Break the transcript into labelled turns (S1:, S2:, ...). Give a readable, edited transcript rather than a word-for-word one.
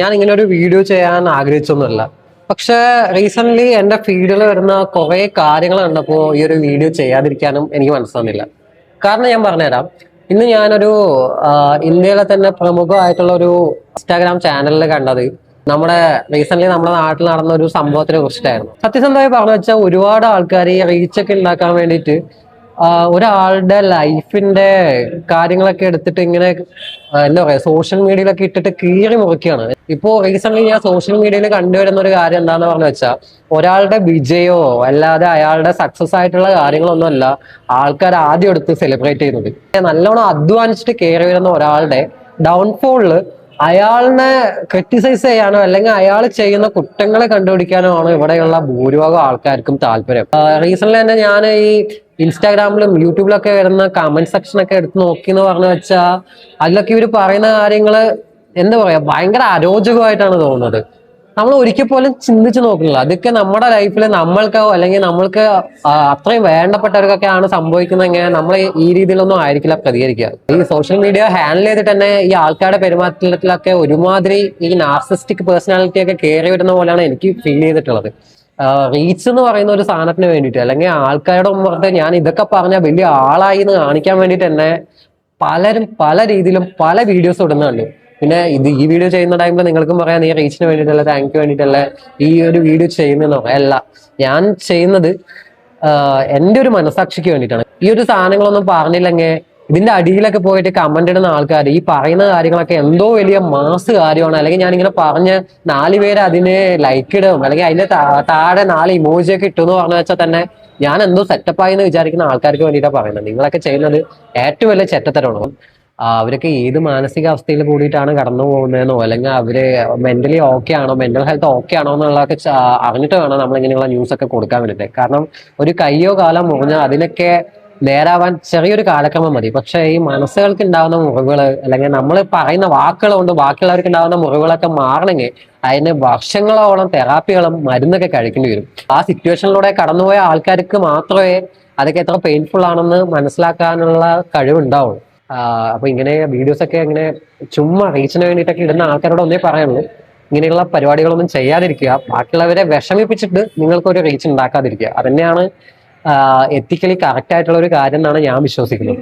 S1: ഞാൻ ഇങ്ങനെ ഒരു വീഡിയോ ചെയ്യാൻ ആഗ്രഹിച്ചൊന്നുമല്ല. പക്ഷെ റീസെന്റ് എന്റെ ഫീഡിൽ വരുന്ന കുറെ കാര്യങ്ങൾ കണ്ടപ്പോൾ ഈ ഒരു വീഡിയോ ചെയ്യാതിരിക്കാനും എനിക്ക് മനസ്സിലാകുന്നില്ല. കാരണം ഞാൻ പറഞ്ഞുതരാം. ഇന്ന് ഞാനൊരു ഇന്ത്യയിലെ തന്നെ പ്രമുഖമായിട്ടുള്ള ഒരു ഇൻസ്റ്റാഗ്രാം ചാനലിൽ കണ്ടത് നമ്മുടെ നാട്ടിൽ നടന്ന ഒരു സംഭവത്തിനെ കുറിച്ചിട്ടായിരുന്നു. സത്യസന്ധമായി പറഞ്ഞു വെച്ചാൽ ഒരുപാട് ആൾക്കാർ ഈ റീച്ചൊക്കെ ഉണ്ടാക്കാൻ വേണ്ടിയിട്ട് ഒരാളുടെ ലൈഫിന്റെ കാര്യങ്ങളൊക്കെ എടുത്തിട്ട് ഇങ്ങനെ എന്താ പറയാ സോഷ്യൽ മീഡിയയിലൊക്കെ ഇട്ടിട്ട് കീറി മുറിക്കുകയാണ്. ഇപ്പോ റീസെന്റ് ഞാൻ സോഷ്യൽ മീഡിയയിൽ കണ്ടുവരുന്ന ഒരു കാര്യം എന്താന്ന് പറഞ്ഞു വെച്ചാൽ ഒരാളുടെ വിജയമോ അല്ലാതെ അയാളുടെ സക്സസ് ആയിട്ടുള്ള കാര്യങ്ങളൊന്നും അല്ല ആൾക്കാർ ആദ്യം എടുത്ത് സെലിബ്രേറ്റ് ചെയ്യുന്നത്. നല്ലോണം അധ്വാനിച്ചിട്ട് കയറി വരുന്ന ഒരാളുടെ ഡൗൺഫോളില് അയാളിനെ ക്രിറ്റിസൈസ് ചെയ്യാനോ അല്ലെങ്കിൽ അയാൾ ചെയ്യുന്ന കുറ്റങ്ങളെ കണ്ടുപിടിക്കാനോ ആണ് ഇവിടെയുള്ള ഭൂരിഭാഗം ആൾക്കാർക്കും താല്പര്യം. റീസെന്റ് തന്നെ ഞാൻ ഈ ഇൻസ്റ്റാഗ്രാമിലും യൂട്യൂബിലൊക്കെ വരുന്ന കമന്റ് സെക്ഷൻ ഒക്കെ എടുത്ത് നോക്കി എന്ന് പറഞ്ഞു വെച്ചാൽ അതിലൊക്കെ ഇവർ പറയുന്ന കാര്യങ്ങള് എന്താ പറയാ ഭയങ്കര അരോചകമായിട്ടാണ് തോന്നുന്നത്. നമ്മൾ ഒരിക്കൽ പോലും ചിന്തിച്ചു നോക്കുന്നില്ല. അതൊക്കെ നമ്മുടെ ലൈഫിൽ നമ്മൾക്കോ അല്ലെങ്കിൽ നമ്മൾക്ക് അത്രയും വേണ്ടപ്പെട്ടവർക്കൊക്കെ ആണ് സംഭവിക്കുന്നതെങ്കിൽ നമ്മൾ ഈ രീതിയിലൊന്നും ആയിരിക്കില്ല പ്രതികരിക്കുക. ഈ സോഷ്യൽ മീഡിയ ഹാൻഡിൽ ചെയ്തിട്ട് തന്നെ ഈ ആൾക്കാരുടെ പെരുമാറ്റത്തിലൊക്കെ ഒരുമാതിരി ഈ നാർസിസ്റ്റിക് പേഴ്സണാലിറ്റി ഒക്കെ കയറി വരുന്ന പോലെയാണ് എനിക്ക് ഫീൽ ചെയ്തിട്ടുള്ളത്. റീച്ച് എന്ന് പറയുന്ന ഒരു സാധനത്തിന് വേണ്ടിയിട്ട് അല്ലെങ്കിൽ ആൾക്കാരുടെ മുമ്പ് ഞാൻ ഇതൊക്കെ പറഞ്ഞ വലിയ ആളായി എന്ന് കാണിക്കാൻ വേണ്ടിയിട്ട് തന്നെ പലരും പല രീതിയിലും പല വീഡിയോസ് ഇടുന്നുണ്ട്. പിന്നെ ഈ വീഡിയോ ചെയ്യുന്ന ടൈമിൽ നിങ്ങൾക്കും പറയാം നീ റീച്ചിന് വേണ്ടിയിട്ടല്ല താങ്ക് യു വേണ്ടിയിട്ടല്ല ഈ ഒരു വീഡിയോ ചെയ്യുന്നതെന്നോ അല്ല. ഞാൻ ചെയ്യുന്നത് എൻ്റെ ഒരു മനസാക്ഷിക്ക് വേണ്ടിയിട്ടാണ്. ഈ ഒരു സാധനങ്ങളൊന്നും പറഞ്ഞില്ലെങ്കിൽ ഇതിന്റെ അടിയിലൊക്കെ പോയിട്ട് കമന്റ് ഇടുന്ന ആൾക്കാർ ഈ പറയുന്ന കാര്യങ്ങളൊക്കെ എന്തോ വലിയ മാസ് കാര്യമാണ്. അല്ലെങ്കിൽ ഞാനിങ്ങനെ പറഞ്ഞ് 4 പേര് അതിന് ലൈക്ക് ഇടും അല്ലെങ്കിൽ അതിന്റെ താഴെ 4 ഇമോജിയൊക്കെ ഇട്ടെന്ന് പറഞ്ഞു വെച്ചാൽ തന്നെ ഞാൻ എന്തോ സെറ്റപ്പായി എന്ന് വിചാരിക്കുന്ന ആൾക്കാർക്ക് വേണ്ടിയിട്ടാണ് പറയുന്നത്. നിങ്ങളൊക്കെ ചെയ്യുന്നത് ഏറ്റവും വലിയ ചെറ്റത്തരമാണ്. അവരൊക്കെ ഏത് മാനസികാവസ്ഥയിൽ കൂടിയിട്ടാണ് കടന്നു പോകുന്നതെന്നോ അല്ലെങ്കിൽ അവര് മെന്റലി ഓക്കെ ആണോ മെന്റൽ ഹെൽത്ത് ഓക്കെ ആണോ എന്നുള്ളതൊക്കെ അറിഞ്ഞിട്ട് വേണം നമ്മൾ ഇങ്ങനെയുള്ള ന്യൂസ് ഒക്കെ കൊടുക്കാൻ വേണ്ടിയിട്ട്. കാരണം ഒരു കയ്യോ കാലോ മുറിഞ്ഞാൽ അതിനൊക്കെ നേരാവാൻ ചെറിയൊരു കാലക്രമം മതി. പക്ഷെ ഈ മനസ്സുകൾക്ക് ഉണ്ടാകുന്ന മുറിവുകൾ അല്ലെങ്കിൽ നമ്മൾ പറയുന്ന വാക്കുകൾ കൊണ്ട് ബാക്കിയുള്ളവർക്ക് ഉണ്ടാകുന്ന മുറിവുകളൊക്കെ മാറണമെങ്കിൽ അതിന് വർഷങ്ങളോളം തെറാപ്പികളും മരുന്നൊക്കെ കഴിക്കേണ്ടി വരും. ആ സിറ്റുവേഷനിലൂടെ കടന്നുപോയ ആൾക്കാർക്ക് മാത്രമേ അതൊക്കെ എത്ര പെയിൻഫുൾ ആണെന്ന് മനസ്സിലാക്കാനുള്ള കഴിവുണ്ടാവുള്ളൂ. അപ്പൊ ഇങ്ങനെ വീഡിയോസ് ഒക്കെ ഇങ്ങനെ ചുമ്മാ റീച്ചിന് വേണ്ടിയിട്ടൊക്കെ ഇടുന്ന ആൾക്കാരോട് ഒന്നേ പറയുള്ളൂ, ഇങ്ങനെയുള്ള പരിപാടികളൊന്നും ചെയ്യാതിരിക്കുക. ബാക്കിയുള്ളവരെ വിഷമിപ്പിച്ചിട്ട് നിങ്ങൾക്കൊരു റീച്ച് ഉണ്ടാക്കാതിരിക്കുക. അതന്നെയാണ് എത്തിക്കലി കറക്റ്റ് ആയിട്ടുള്ള ഒരു കാര്യം എന്നാണ് ഞാൻ വിശ്വസിക്കുന്നത്.